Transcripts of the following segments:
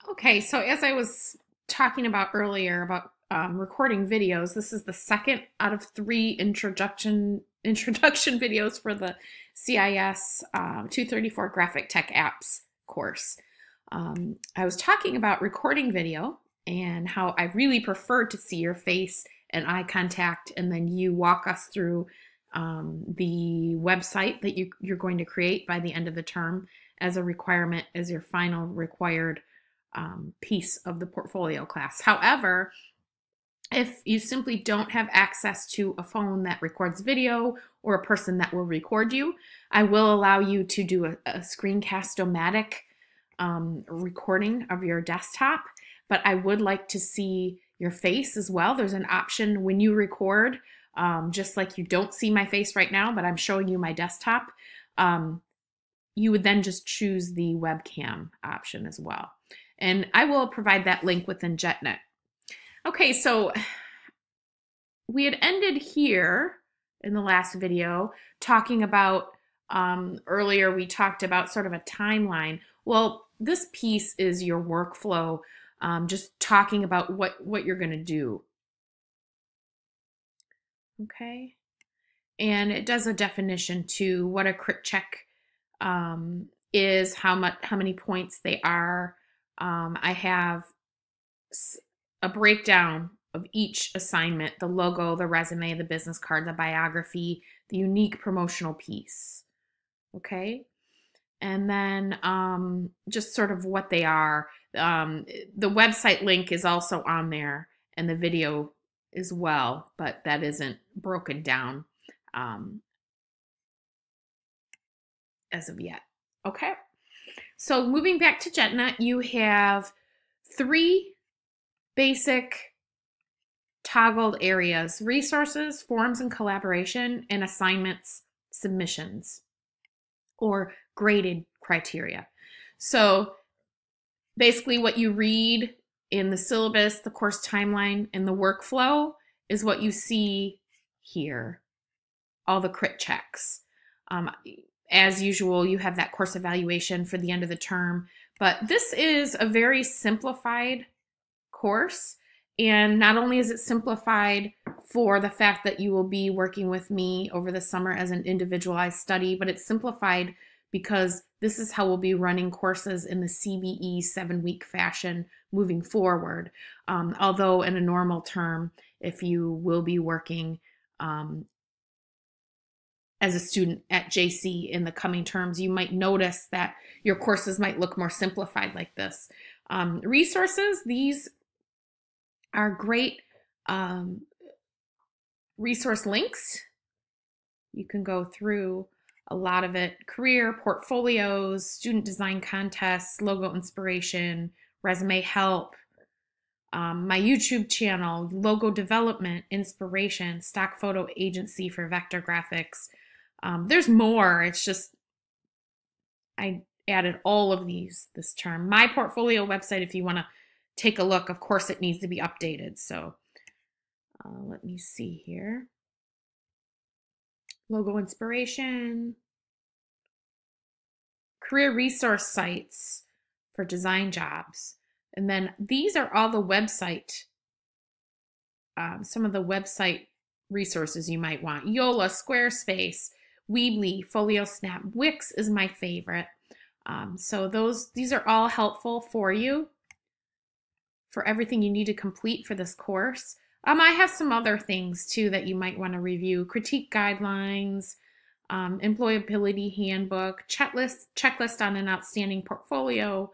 Okay, so as I was talking about earlier about recording videos, this is the second out of three introduction videos for the CIS 234 Graphic Tech Apps course. I was talking about recording video and how I really prefer to see your face and eye contact, and then you walk us through the website that you're going to create by the end of the term as a requirement, as your final required piece of the portfolio class. However, if you simply don't have access to a phone that records video or a person that will record you, I will allow you to do a screencast-o-matic recording of your desktop, but I would like to see your face as well. There's an option when you record, just like you don't see my face right now, but I'm showing you my desktop. You would then just choose the webcam option as well. And I will provide that link within JetNet. Okay, so we had ended here in the last video talking about, earlier we talked about sort of a timeline. Well, this piece is your workflow, just talking about what you're going to do. Okay, and it does a definition to what a crit check is, how many points they are. I have a breakdown of each assignment: the logo, the resume, the business card, the biography, the unique promotional piece. Okay. And then just sort of what they are. The website link is also on there, and the video as well, but that isn't broken down as of yet. Okay. So moving back to JetNet, you have three basic toggled areas: resources, forums and collaboration, and assignments, submissions, or graded criteria. So basically what you read in the syllabus, the course timeline, and the workflow is what you see here, all the crit checks. As usual, you have that course evaluation for the end of the term, but this is a very simplified course. And not only is it simplified for the fact that you will be working with me over the summer as an individualized study, but it's simplified because this is how we'll be running courses in the CBE 7-week fashion moving forward. Although in a normal term, if you will be working as a student at JC in the coming terms, you might notice that your courses might look more simplified like this. Resources, these are great resource links. You can go through a lot of it: career, portfolios, student design contests, logo inspiration, resume help, my YouTube channel, logo development, inspiration, stock photo agency for vector graphics. There's more. It's just I added all of these this term. My portfolio website, if you want to take a look, of course it needs to be updated. So let me see here. Logo inspiration, career resource sites for design jobs. And then these are all the website, some of the website resources you might want: Yola, Squarespace, Weebly, FolioSnap. Wix is my favorite. So these are all helpful for you, for everything you need to complete for this course. I have some other things too that you might want to review: critique guidelines, employability handbook, checklist on an outstanding portfolio,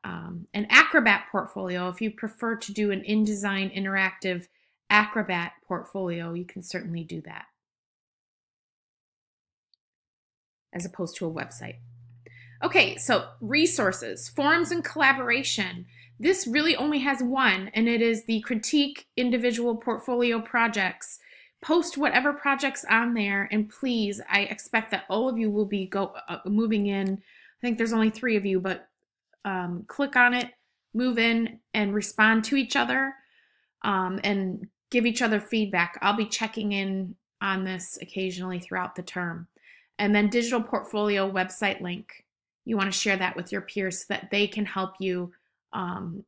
an Acrobat portfolio. If you prefer to do an InDesign interactive Acrobat portfolio, you can certainly do that as opposed to a website. Okay, so resources, forums and collaboration. This really only has one, and it is the critique individual portfolio projects. Post whatever projects on there, and please, I expect that all of you will be moving in. I think there's only 3 of you, but click on it, move in, and respond to each other, and give each other feedback. I'll be checking in on this occasionally throughout the term. And then digital portfolio website link. You want to share that with your peers so that they can help you in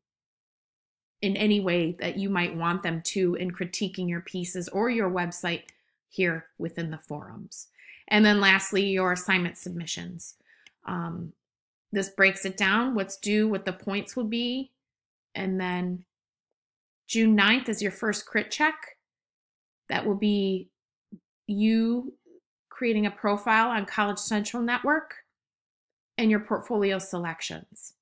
any way that you might want them to in critiquing your pieces or your website here within the forums. And then lastly, your assignment submissions. This breaks it down, what's due, what the points will be. And then June 9th is your first crit check. That will be you creating a profile on College Central Network and your portfolio selections.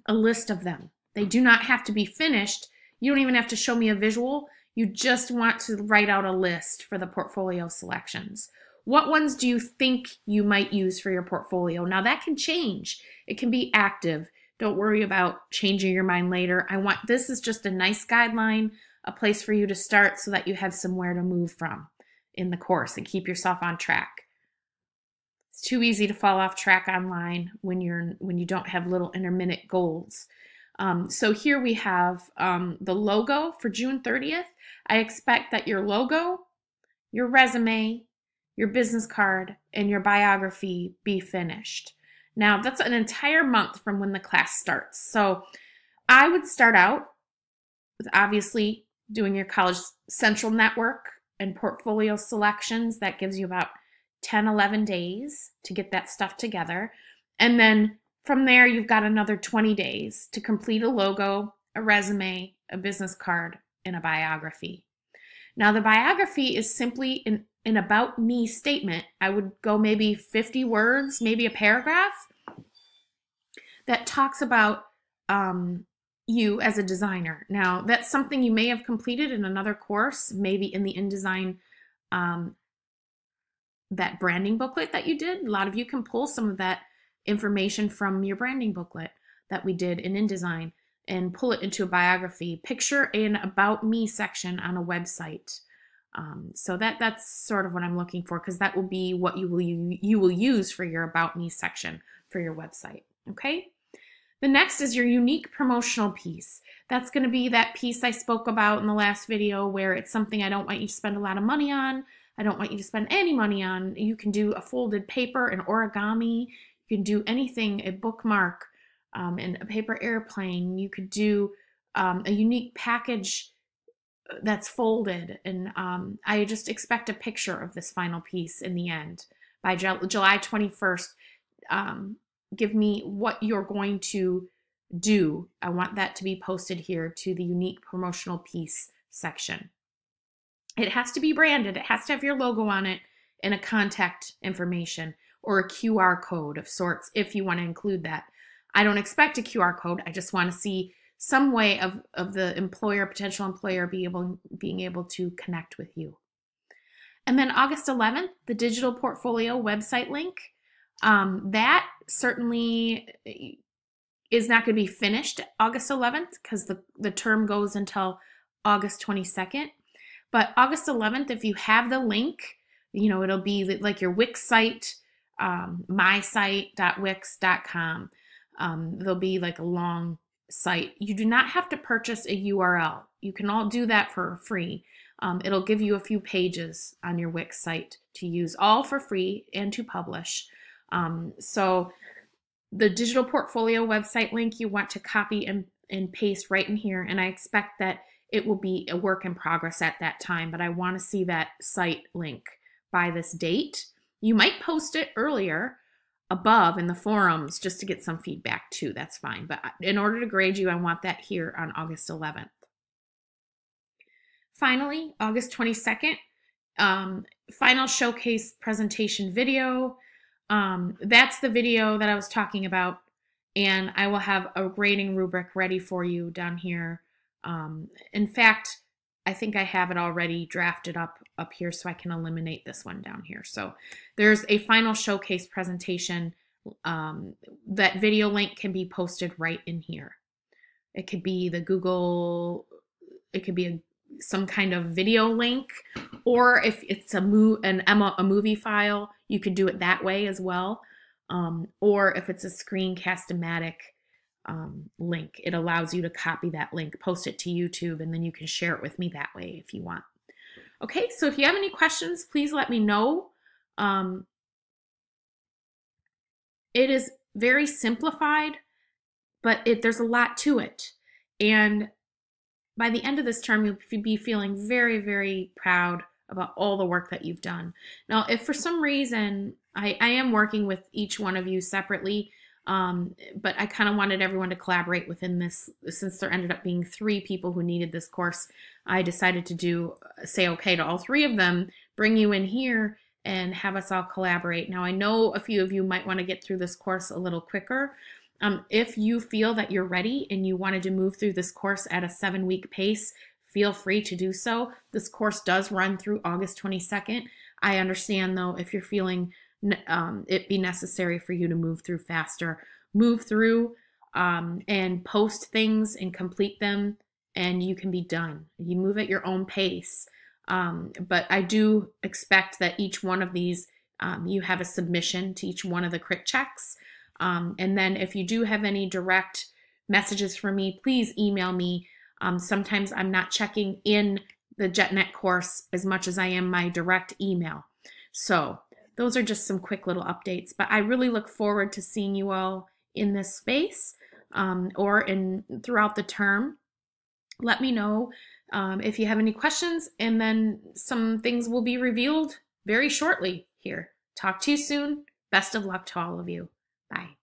A list of them. They do not have to be finished. You don't even have to show me a visual. You just want to write out a list for the portfolio selections. What ones do you think you might use for your portfolio? Now that can change. It can be active. Don't worry about changing your mind later. This is just a nice guideline, a place for you to start so that you have somewhere to move from in the course and keep yourself on track. It's too easy to fall off track online when you don't have little intermittent goals. So here we have the logo for June 30th. I expect that your logo, your resume, your business card, and your biography be finished. Now, that's an entire month from when the class starts. So I would start out with obviously doing your College Central Network and portfolio selections. That gives you about 10, 11 days to get that stuff together. And then from there, you've got another 20 days to complete a logo, a resume, a business card, and a biography. Now, the biography is simply an about me statement. I would go maybe 50 words, maybe a paragraph that talks about you as a designer. Now, that's something you may have completed in another course, maybe in the InDesign, that branding booklet that you did. A lot of you can pull some of that information from your branding booklet that we did in InDesign and pull it into a biography. Picture an about me section on a website. So that's sort of what I'm looking for, because that will be what you will use for your about me section for your website. Okay. The next is your unique promotional piece. That's going to be that piece I spoke about in the last video where it's something I don't want you to spend a lot of money on. I don't want you to spend any money on. You can do a folded paper, an origami. You can do anything, a bookmark, and a paper airplane. You could do a unique package that's folded. And I just expect a picture of this final piece in the end. By July 21st, give me what you're going to do. I want that to be posted here to the unique promotional piece section. It has to be branded. It has to have your logo on it and a contact information or a QR code of sorts if you want to include that. I don't expect a QR code. I just want to see some way of the potential employer being able to connect with you. And then August 11th, the digital portfolio website link. That certainly is not going to be finished August 11th because the term goes until August 22nd. But August 11th, if you have the link, it'll be like your Wix site, mysite.wix.com. There'll be like a long site. You do not have to purchase a URL. You can all do that for free. It'll give you a few pages on your Wix site to use, all for free and to publish. So the digital portfolio website link you want to copy and paste right in here. And I expect that it will be a work in progress at that time, but I want to see that site link by this date. You might post it earlier above in the forums just to get some feedback too. That's fine. But in order to grade you, I want that here on August 11th. Finally, August 22nd, final showcase presentation video. That's the video that I was talking about, and I will have a grading rubric ready for you down here. In fact, I think I have it already drafted up here so I can eliminate this one down here. So there's a final showcase presentation. That video link can be posted right in here. It could be the Google, it could be some kind of video link, or if it's a movie file, you could do it that way as well. Or if it's a Screencast-O-Matic link, it allows you to copy that link, post it to YouTube, and then you can share it with me that way if you want. Okay, so if you have any questions, please let me know. It is very simplified. but there's a lot to it. And by the end of this term, you'll be feeling very, very proud about all the work that you've done. Now, if for some reason, I am working with each one of you separately, but I kind of wanted everyone to collaborate within this, since there ended up being 3 people who needed this course. I decided to say okay to all 3 of them, bring you in here, and have us all collaborate. Now, I know a few of you might want to get through this course a little quicker. If you feel that you're ready and you wanted to move through this course at a 7-week pace, feel free to do so. This course does run through August 22nd. I understand, though, if you're feeling it be necessary for you to move through faster, move through and post things and complete them, and you can be done. You move at your own pace. But I do expect that each one of these, you have a submission to each one of the crit checks. And then if you do have any direct messages for me, please email me. Sometimes I'm not checking in the JetNet course as much as I am my direct email. So those are just some quick little updates, but I really look forward to seeing you all in this space or throughout the term. Let me know if you have any questions, and then some things will be revealed very shortly here. Talk to you soon. Best of luck to all of you. Bye.